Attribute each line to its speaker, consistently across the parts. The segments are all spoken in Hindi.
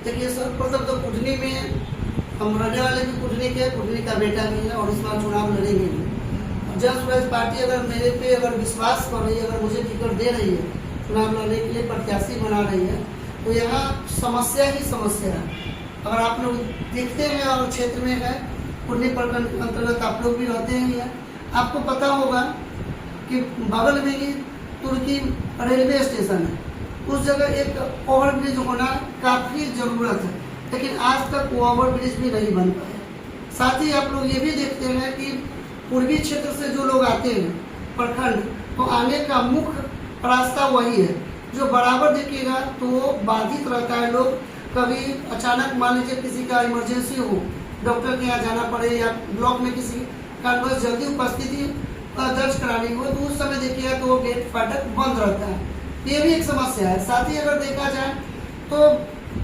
Speaker 1: देखिए सर्वप्रथम तो कुटनी में हम रहने वाले भी कुटनी के, कुटनी का बेटा भी है और इस बार चुनाव लड़ेंगे भी। जन स्वराज पार्टी अगर मेरे पे अगर विश्वास कर रही है, अगर मुझे टिकट दे रही है, चुनाव लड़ने के लिए प्रत्याशी बना रही है, तो यहाँ समस्या ही समस्या है। अगर आप लोग देखते हैं और क्षेत्र में है, कुटनी प्रखंड के अंतर्गत आप लोग भी रहते हैं, आपको पता होगा कि बगल में ही तुर्की रेलवे स्टेशन है। उस जगह एक ओवरब्रिज होना काफ़ी ज़रूरत है, लेकिन आज तक वो ओवरब्रिज भी नहीं बन पाया। साथ ही आप लोग ये भी देखते हैं कि पूर्वी क्षेत्र से जो लोग आते हैं प्रखंड, तो आने का मुख्य रास्ता वही है जो बराबर देखिएगा तो वो बाधित रहता है। लोग कभी अचानक मान लीजिए किसी का इमरजेंसी हो, डॉक्टर के यहाँ जाना पड़े या ब्लॉक में किसी कारणवश जल्दी उपस्थिति दर्ज करानी हो, तो उस समय देखिएगा तो वो गेट फाटक बंद रहता है। ये भी एक समस्या है। साथ ही अगर देखा जाए तो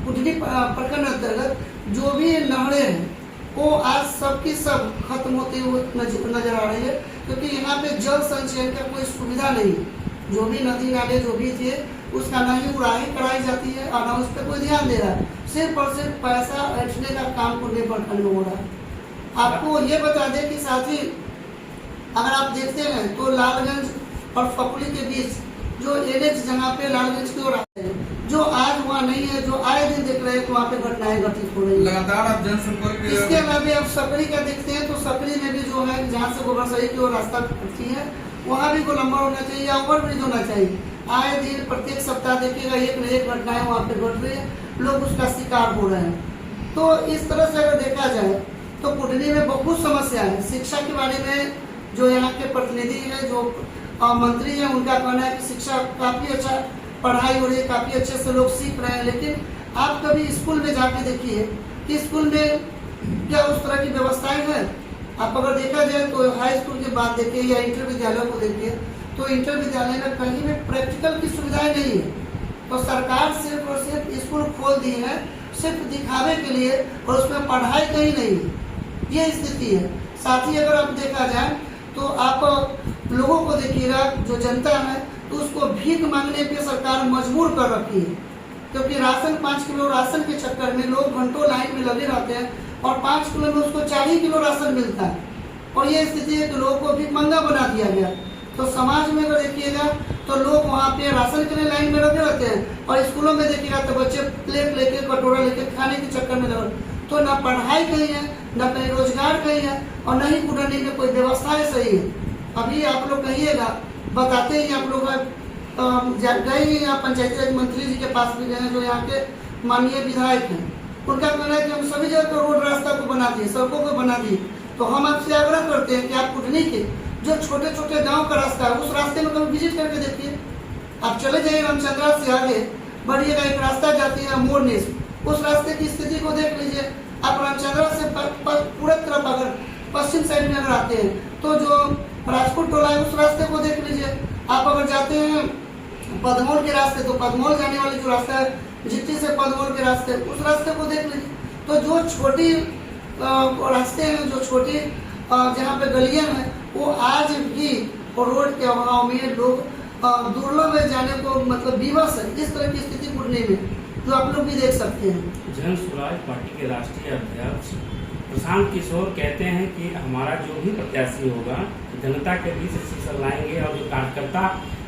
Speaker 1: कुटनी प्रखंड अंतर्गत जो भी नहरें हैं वो आज सबकी सब खत्म होते हुए नजर आ रही है, क्योंकि यहाँ पे जल संचयन का कोई सुविधा नहीं है। जो भी नदी नाले जो भी थे उसका ना ही उड़ाही कराई जाती है और ना उस पर कोई ध्यान दे रहा है। सिर्फ और सिर्फ पैसा ऐंठने का काम कुटनी प्रखंड में हो रहा है। आपको ये बता दें कि साथ ही अगर आप देखते हैं तो लालगंज और फकुली के बीच जो NH जगह पे लालगंज की ओर आते हैं, जो आज वहाँ नहीं है, जो आए दिन देख रहे हैं तो वहाँ पे घटनाएं घटित हो रही है
Speaker 2: लगातार। आप जनसंपर्क
Speaker 1: इसके अलावा आप सकरी का देखते हैं तो सकरी में भी जो है जहाँ से गोबरसही की ओर रास्ता पड़ती है वहाँ भी गोलंबर होना चाहिए या ओवरब्रिज होना चाहिए। आए दिन प्रत्येक सप्ताह देखिएगा एक न एक घटनाएं वहाँ पे घट रही है, लोग उसका शिकार हो रहे हैं। तो इस तरह से अगर देखा जाए तो कुटनी में बहुत समस्या है। शिक्षा के बारे में जो यहाँ के प्रतिनिधि है, जो मंत्री हैं, उनका कहना है कि शिक्षा काफ़ी अच्छा पढ़ाई हो रही है, काफ़ी अच्छे से लोग सीख रहे हैं, लेकिन आप कभी स्कूल में जाके देखिए कि स्कूल में क्या उस तरह की व्यवस्थाएं हैं। आप अगर देखा जाए तो हाई स्कूल की बात देखिए या इंटर विद्यालय को देखिए तो इंटर विद्यालय में कहीं भी प्रैक्टिकल की सुविधाएं नहीं है। तो सरकार सिर्फ और सिर्फ स्कूल खोल दी है सिर्फ दिखावे के लिए और उसमें पढ़ाई कहीं नहीं है, ये स्थिति है। साथ ही अगर आप देखा जाए तो आप लोगों को देखिएगा, जो जनता है तो उसको भीख मांगने पे सरकार मजबूर कर रखी है, क्योंकि राशन 5 किलो राशन के चक्कर में लोग घंटों लाइन में लगे रहते हैं और 5 किलो में उसको 40 किलो राशन मिलता है। और ये स्थिति है कि लोगों को भीख मंगा बना दिया गया। तो समाज में अगर देखिएगा तो लोग वहाँ पे राशन के लिए लाइन में लगे रहते हैं और स्कूलों में देखिएगा तो बच्चे प्लेट लेके कटोरा लेके खाने के चक्कर में लगे। तो ना पढ़ाई कहीं है, ना कहीं रोजगार कहीं है और न ही कुटनी में कोई व्यवस्था है सही है। अभी आप लोग कहिएगा, बताते ही आप लोग गए या पंचायती राज मंत्री जी के पास भी गए जो यहाँ के माननीय विधायक हैं, उनका कहना है कि हम सभी जगह तो रोड रास्ता को बना दिए, सड़कों को बना दिए। तो हम आपसे आग्रह करते हैं कि आप कुटनी के जो छोटे छोटे गांव का रास्ता है उस रास्ते में कभी विजिट करके देखिए। आप चले जाइए रामचंद्रा से आगे बढ़िएगा, एक रास्ता जाती है मोरनी, उस रास्ते की स्थिति को देख लीजिए। आप रामचंद्रा से पूरा तरफ अगर पश्चिम साइड में अगर आते हैं तो जो राजपूत टोला है उस रास्ते को देख लीजिए। आप अगर जाते हैं पदमोल के रास्ते तो पदमोल जाने वाले जो रास्ता है जिट्टी से पदमोल के रास्ते, उस रास्ते को देख लीजिए। तो जो छोटी रास्ते हैं, जो छोटी जहाँ पे गलियां हैं, वो आज भी रोड के अभाव में लोग दुर्लभ में जाने को मतलब विवश है। इस तरह की स्थिति कुटनी में जो आप लोग भी देख सकते हैं।
Speaker 3: जन स्वराज पार्टी के राष्ट्रीय अध्यक्ष प्रशांत किशोर कहते हैं कि हमारा जो भी प्रत्याशी होगा जनता के बीच शीर्ष लाएंगे और जो कार्यकर्ता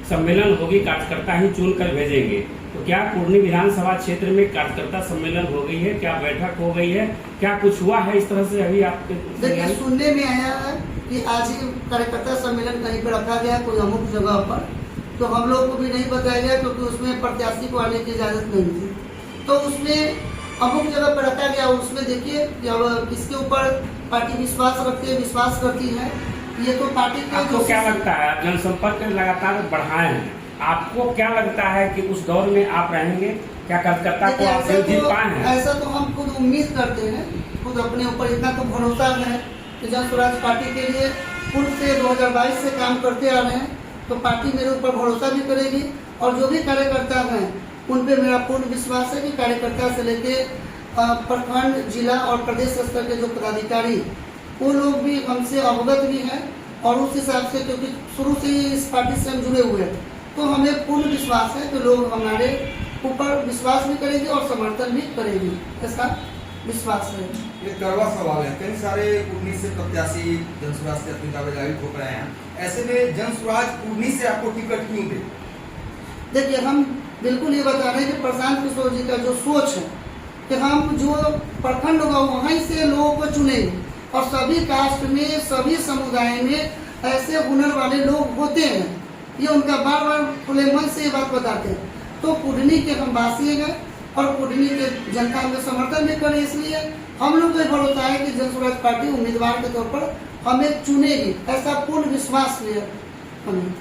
Speaker 3: सम्मेलन होगी कार्यकर्ता ही चुन कर भेजेंगे। तो क्या कुटनी विधानसभा क्षेत्र में कार्यकर्ता सम्मेलन हो गई है, क्या बैठक हो गई है, क्या कुछ हुआ है इस तरह से? अभी आपके
Speaker 1: देखिए सुनने में आया है कि आज ही कार्यकर्ता सम्मेलन कहीं पर रखा गया कोई अमुक जगह पर, तो हम लोग को भी नहीं बताया गया क्योंकि उसमें प्रत्याशी को आने की इजाजत नहीं थी। तो उसमें अमुक जगह पर रखा गया, उसमें देखिए अब किसके ऊपर पार्टी विश्वास रखती है, विश्वास करती है, ये तो पार्टी का।
Speaker 3: आपको क्या लगता है, आप जनसंपर्क लगातार बढ़ाए हैं, आपको क्या लगता है कि उस दौर में आप रहेंगे? क्या कार्यकर्ता को आप जीत पाए हैं?
Speaker 1: ऐसा तो हम खुद उम्मीद करते हैं, खुद अपने ऊपर इतना तो भरोसा है कि जन स्वराज पार्टी के लिए पूर्व से 2022 से काम करते आ रहे हैं, तो पार्टी मेरे ऊपर भरोसा भी करेगी और जो भी कार्यकर्ता हैं उन पे मेरा पूर्ण विश्वास है कि कार्यकर्ता से लेके प्रखंड, जिला और प्रदेश स्तर के जो पदाधिकारी वो लोग भी हमसे अवगत भी हैं और उस हिसाब से, क्योंकि शुरू से ही इस पार्टी से हम जुड़े हुए हैं, तो हमें पूर्ण विश्वास है कि लोग हमारे ऊपर विश्वास भी करेगी और समर्थन भी करेगी, ऐसा विश्वास है।
Speaker 2: ये कड़वा सवाल है, कई सारे कुर्नी से प्रत्याशी जनसुराज से अपनी दावेदारी ठोक रहे हैं, ऐसे में जनसुराज कुर्नी से आपको टिकट क्यों दे?
Speaker 1: देखिए, हम बिल्कुल ये बता रहे हैं कि प्रशांत किशोर जी का जो सोच है कि हम जो प्रखंड होगा वहीं से लोगों को चुनेंगे, और सभी कास्ट में सभी समुदाय में ऐसे हुनर वाले लोग होते हैं, ये उनका बार बार खुले मन से ये बात बताते हैं। तो कुडनी के हम वासी हैं और कुडनी के जनता में समर्थन भी करें, इसलिए हम लोग को भरोसा है कि जनसुराज पार्टी उम्मीदवार के तौर पर हमें चुनेगी, ऐसा पूर्ण विश्वास भी है हमें।